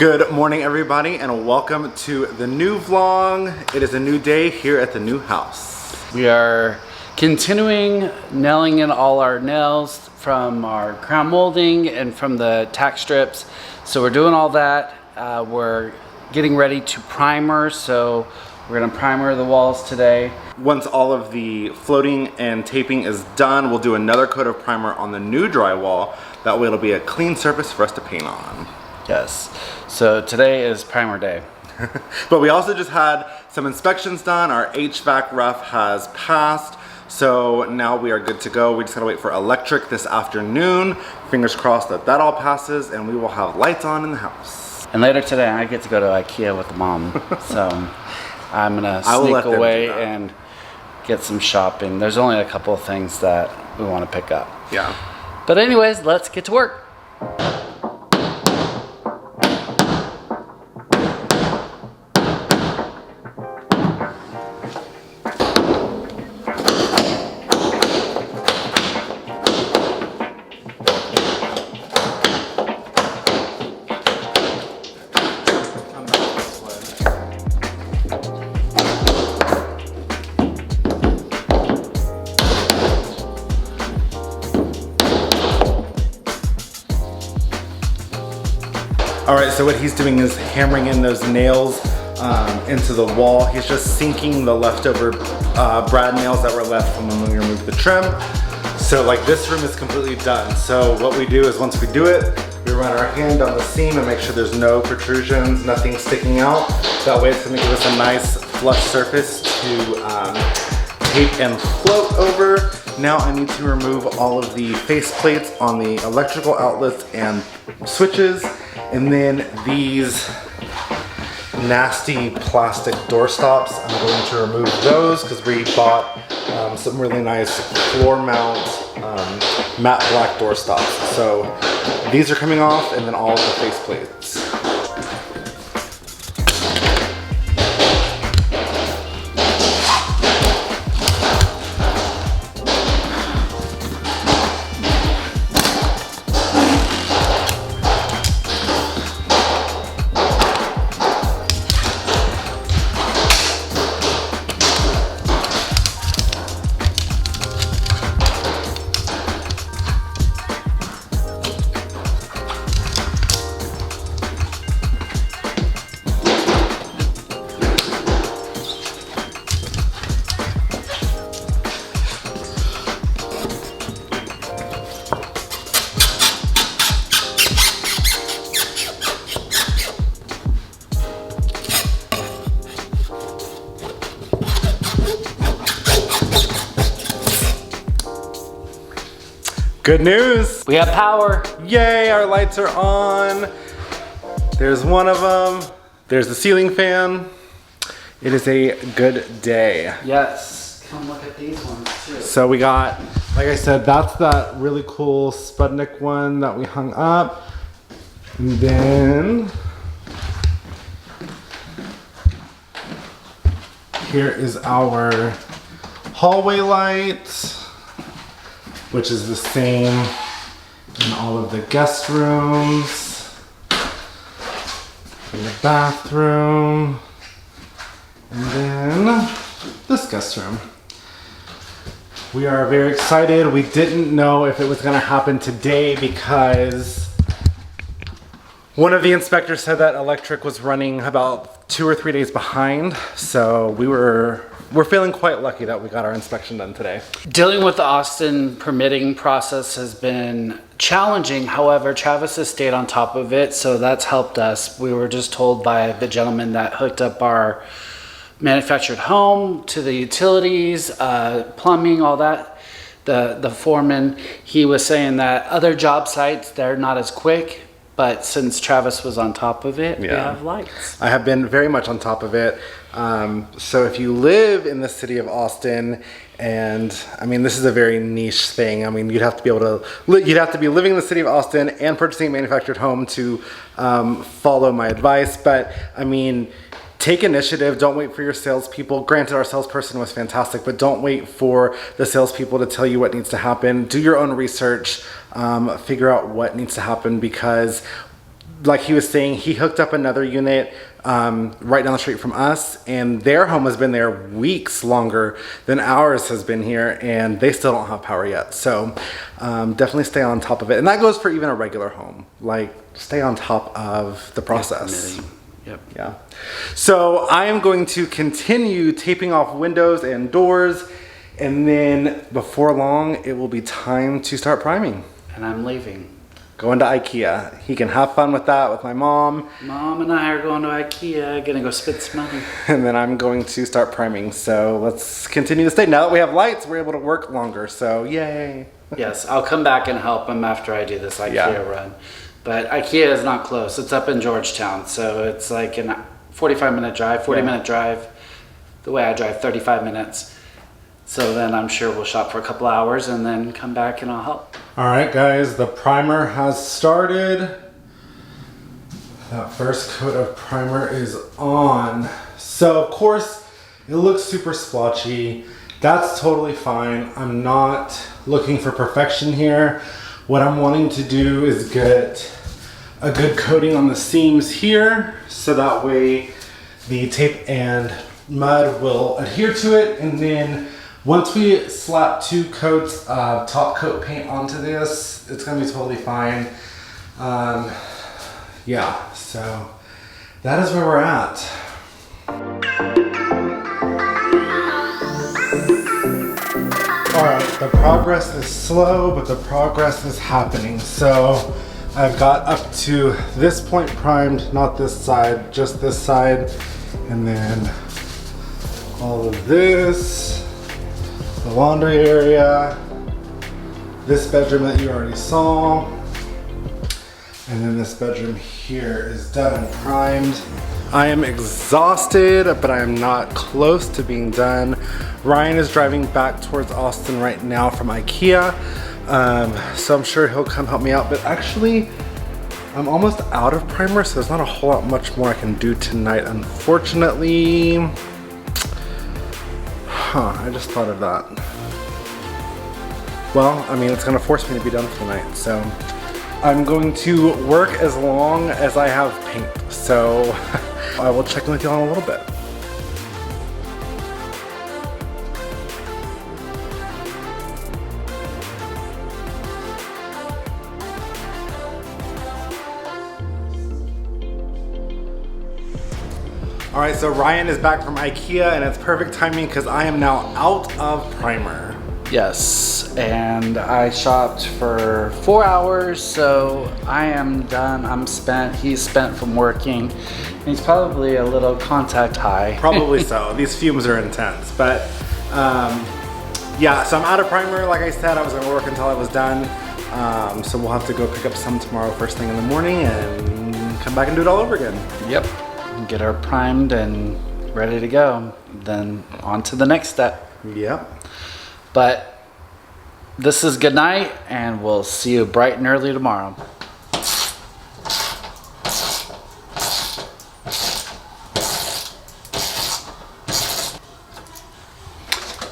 Good morning, everybody, and welcome to the new vlog. It is a new day here at the new house. We are continuing nailing in all our nails from our crown molding and from the tack strips. So we're doing all that. We're getting ready to primer, so we're gonna primer the walls today. Once all of the floating and taping is done, we'll do another coat of primer on the new drywall. That way it'll be a clean surface for us to paint on. Yes, so today is primer day. But we also just had some inspections done. Our HVAC ref has passed, so now we are good to go. We just gotta wait for electric this afternoon. Fingers crossed that that all passes and we will have lights on in the house. And later today I get to go to IKEA with the mom, so I'm gonna sneak away and get some shopping. There's only a couple of things that we want to pick up. Yeah. But anyways, let's get to work. All right, so what he's doing is hammering in those nails into the wall. He's just sinking the leftover brad nails that were left from when we removed the trim. So like this room is completely done. So what we do is once we do it, we run our hand on the seam and make sure there's no protrusions, nothing sticking out. That way it's gonna give us a nice flush surface to tape and float over. Now I need to remove all of the face plates on the electrical outlets and switches. And then these nasty plastic door stops, I'm going to remove those because we bought some really nice floor mount matte black door stops. So these are coming off, and then all of the face plates. Good news! We have power! Yay, our lights are on. There's one of them. There's the ceiling fan. It is a good day. Yes, come look at these ones too. So we got, like I said, that's that really cool Sputnik one that we hung up. And then here is our hallway light, which is the same in all of the guest rooms, in the bathroom, and then this guest room. We are very excited. We didn't know if it was gonna happen today because one of the inspectors said that electric was running about 2 or 3 days behind. So we're feeling quite lucky that we got our inspection done today. Dealing with the Austin permitting process has been challenging. However, Travis has stayed on top of it, so that's helped us. We were just told by the gentleman that hooked up our manufactured home to the utilities, plumbing, all that. The foreman, he was saying that other job sites, they're not as quick. But since Travis was on top of it, we have lights. I have been very much on top of it. So if you live in the city of Austin, and I mean, this is a very niche thing. I mean, you'd have to be able to, you'd have to be living in the city of Austin and purchasing a manufactured home to follow my advice. But I mean, take initiative. Don't wait for your salespeople. Granted, our salesperson was fantastic, but don't wait for the salespeople to tell you what needs to happen. Do your own research. Figure out what needs to happen, because like he was saying, he hooked up another unit right down the street from us, and their home has been there weeks longer than ours has been here, and they still don't have power yet. So definitely stay on top of it. And that goes for even a regular home. Like, stay on top of the process. Yep. Yeah. So I am going to continue taping off windows and doors, and then before long, it will be time to start priming. And I'm leaving. Going to IKEA. He can have fun with that with my mom. Mom and I are going to IKEA, gonna go spend some money. And then I'm going to start priming. So let's continue to stay. Now that we have lights, we're able to work longer. So yay. Yes, I'll come back and help him after I do this IKEA run. But IKEA is not close. It's up in Georgetown. So it's like a 45-minute drive, 40-minute drive. The way I drive, 35 minutes. So then I'm sure we'll shop for a couple hours and then come back and I'll help. All right, guys, the primer has started. That first coat of primer is on. So of course, it looks super splotchy. That's totally fine. I'm not looking for perfection here. What I'm wanting to do is get a good coating on the seams here, so that way the tape and mud will adhere to it. And then once we slap 2 coats of top coat paint onto this, it's gonna be totally fine. Yeah, so that is where we're at. All right, the progress is slow, but the progress is happening. So I've got up to this point primed, not this side, just this side. And then all of this, the laundry area, this bedroom that you already saw, and then this bedroom here is done and primed. I am exhausted, but I am not close to being done. Ryan is driving back towards Austin right now from IKEA, so I'm sure he'll come help me out, but actually I'm almost out of primer, so there's not a whole lot much more I can do tonight, unfortunately. I just thought of that. Well, I mean, it's gonna force me to be done for the night, so I'm going to work as long as I have paint. So I will check in with y'all in a little bit. All right, so Ryan is back from IKEA, and it's perfect timing because I am now out of primer. Yes, and I shopped for 4 hours, so I am done. I'm spent. He's spent from working. And he's probably a little contact high. Probably so. These fumes are intense, but yeah. So I'm out of primer. Like I said, I was gonna work until I was done. So we'll have to go pick up some tomorrow first thing in the morning and come back and do it all over again. Yep. Get her primed and ready to go. Then on to the next step. Yep. But this is good night, and we'll see you bright and early tomorrow.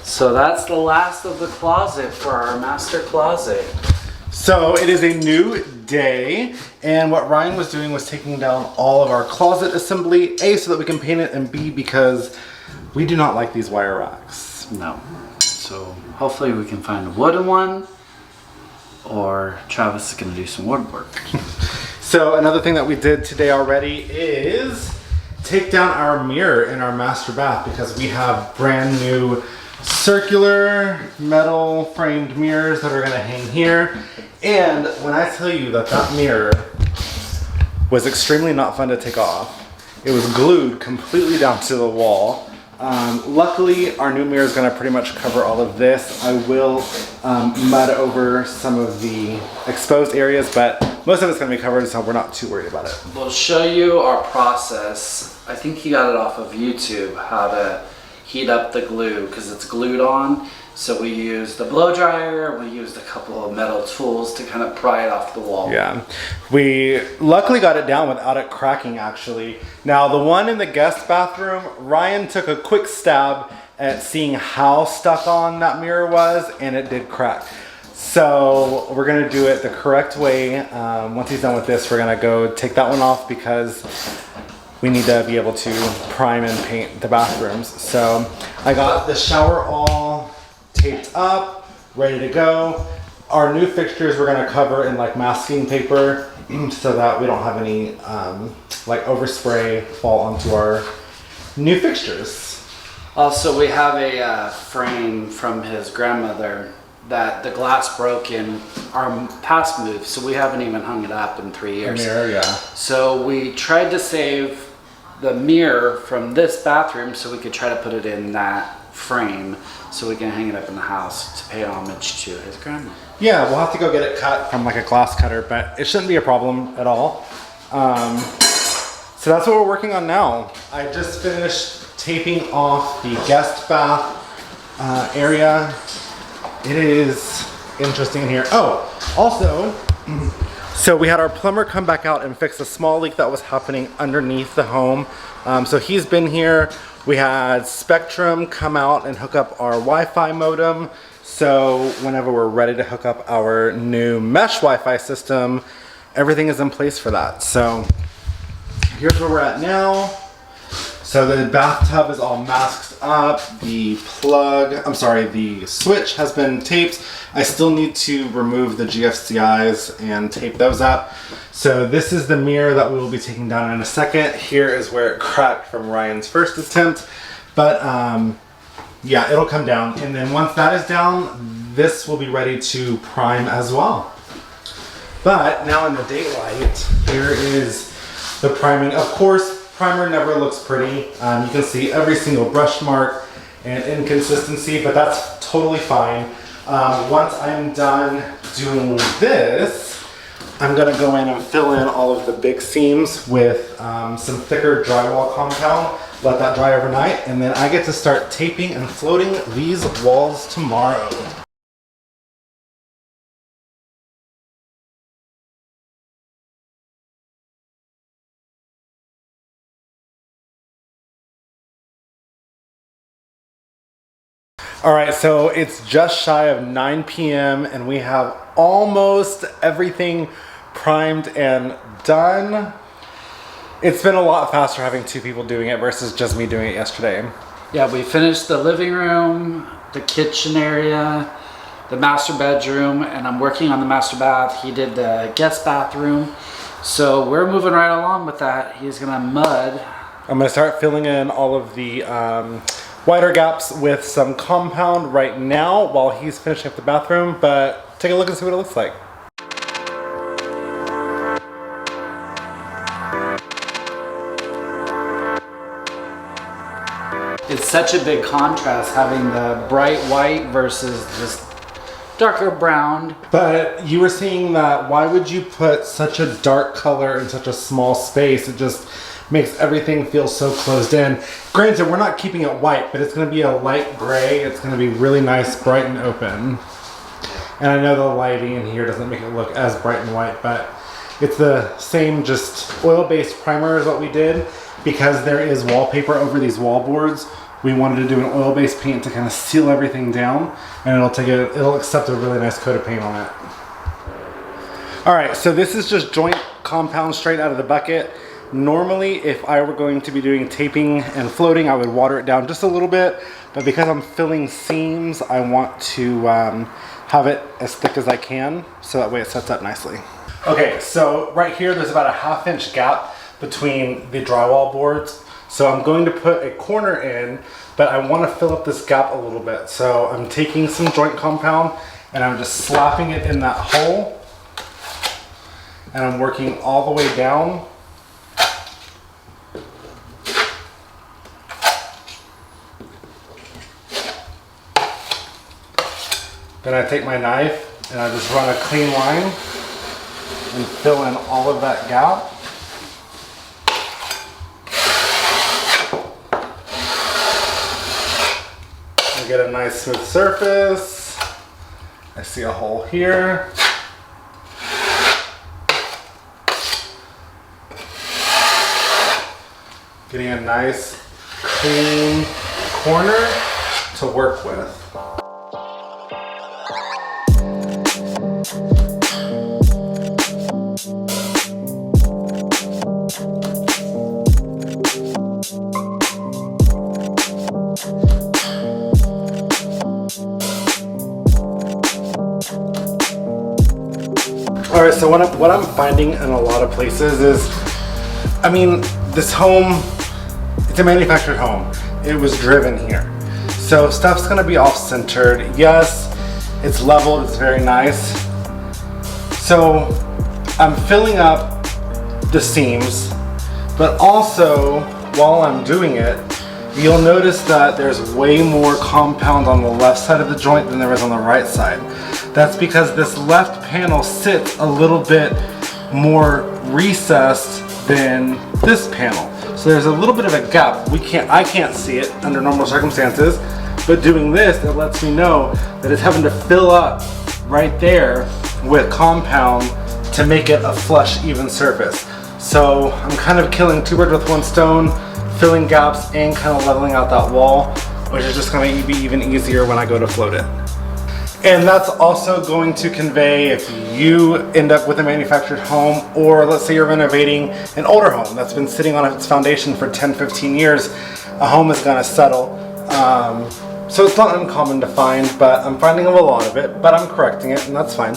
So that's the last of the closet for our master closet. So it is a new day, and what Ryan was doing was taking down all of our closet assembly, A, so that we can paint it, and B, because we do not like these wire racks. No. So hopefully we can find a wooden one, or Travis is gonna do some woodwork. So another thing that we did today already is take down our mirror in our master bath, because we have brand new circular metal framed mirrors that are gonna hang here. And when I tell you that that mirror was extremely not fun to take off, it was glued completely down to the wall. Luckily, our new mirror is going to pretty much cover all of this. I will mud over some of the exposed areas, but most of it's going to be covered, so we're not too worried about it. We'll show you our process. I think he got it off of YouTube, how to heat up the glue, because it's glued on. So we used the blow dryer, we used a couple of metal tools to kind of pry it off the wall. Yeah, we luckily got it down without it cracking, actually. Now the one in the guest bathroom, Ryan took a quick stab at seeing how stuck on that mirror was, and it did crack. So we're gonna do it the correct way. Once he's done with this, we're gonna go take that one off because we need to be able to prime and paint the bathrooms. So I got the shower all taped up, ready to go. Our new fixtures we're gonna cover in like masking paper so that we don't have any like overspray fall onto our new fixtures. Also, we have a frame from his grandmother that the glass broke in our past move, so we haven't even hung it up in 3 years. A mirror, yeah. So we tried to save the mirror from this bathroom so we could try to put it in that frame so we can hang it up in the house to pay homage to his grandma. Yeah, we'll have to go get it cut from like a glass cutter, but it shouldn't be a problem at all. So that's what we're working on now. I just finished taping off the guest bath area. It is interesting in here. Oh, also, so we had our plumber come back out and fix a small leak that was happening underneath the home. So he's been here. We had Spectrum come out and hook up our Wi-Fi modem. So whenever we're ready to hook up our new mesh Wi-Fi system, everything is in place for that. So here's where we're at now. So the bathtub is all masked up. The switch has been taped. I still need to remove the GFCIs and tape those up. So this is the mirror that we will be taking down in a second. Here is where it cracked from Ryan's first attempt. But yeah, it'll come down. And then once that is down, this will be ready to prime as well. But now in the daylight, here is the priming. Of course, primer never looks pretty. You can see every single brush mark and inconsistency, but that's totally fine. Once I'm done doing this, I'm gonna go in and fill in all of the big seams with some thicker drywall compound, let that dry overnight, and then I get to start taping and floating these walls tomorrow. All right, so it's just shy of 9 p.m. and we have almost everything primed and done. It's been a lot faster having two people doing it versus just me doing it yesterday. Yeah, we finished the living room, the kitchen area, the master bedroom, and I'm working on the master bath. He did the guest bathroom. So we're moving right along with that. He's gonna mud. I'm gonna start filling in all of the wider gaps with some compound right now while he's finishing up the bathroom, but take a look and see what it looks like. It's such a big contrast having the bright white versus this darker brown. But you were saying that why would you put such a dark color in such a small space? It just makes everything feel so closed in. Granted, we're not keeping it white, but it's gonna be a light gray. It's gonna be really nice, bright and open. And I know the lighting in here doesn't make it look as bright and white, but it's the same just oil-based primer as what we did. Because there is wallpaper over these wall boards, we wanted to do an oil-based paint to kind of seal everything down, and it'll accept a really nice coat of paint on it. All right, so this is just joint compound straight out of the bucket. Normally, if I were going to be doing taping and floating, I would water it down just a little bit, but because I'm filling seams, I want to have it as thick as I can, so that way it sets up nicely. Okay, so right here, there's about a 1/2 inch gap between the drywall boards. So I'm going to put a corner in, but I want to fill up this gap a little bit. So I'm taking some joint compound and I'm just slapping it in that hole, and I'm working all the way down. Then I take my knife and I just run a clean line and fill in all of that gap. I get a nice smooth surface. I see a hole here. Getting a nice clean corner to work with. so what I'm finding in a lot of places is, I mean, this home, it's a manufactured home. It was driven here. So stuff's gonna be off-centered. Yes, it's leveled, it's very nice. So I'm filling up the seams, but also while I'm doing it, you'll notice that there's way more compound on the left side of the joint than there is on the right side. That's because this left panel sits a little bit more recessed than this panel. So there's a little bit of a gap. I can't see it under normal circumstances, but doing this, it lets me know that it's having to fill up right there with compound to make it a flush, even surface. So I'm kind of killing two birds with one stone, filling gaps and kind of leveling out that wall, which is just going to be even easier when I go to float it. And that's also going to convey if you end up with a manufactured home, or let's say you're renovating an older home that's been sitting on its foundation for 10, 15 years, a home is going to settle. So it's not uncommon to find, but I'm finding a lot of it, but I'm correcting it, and that's fine.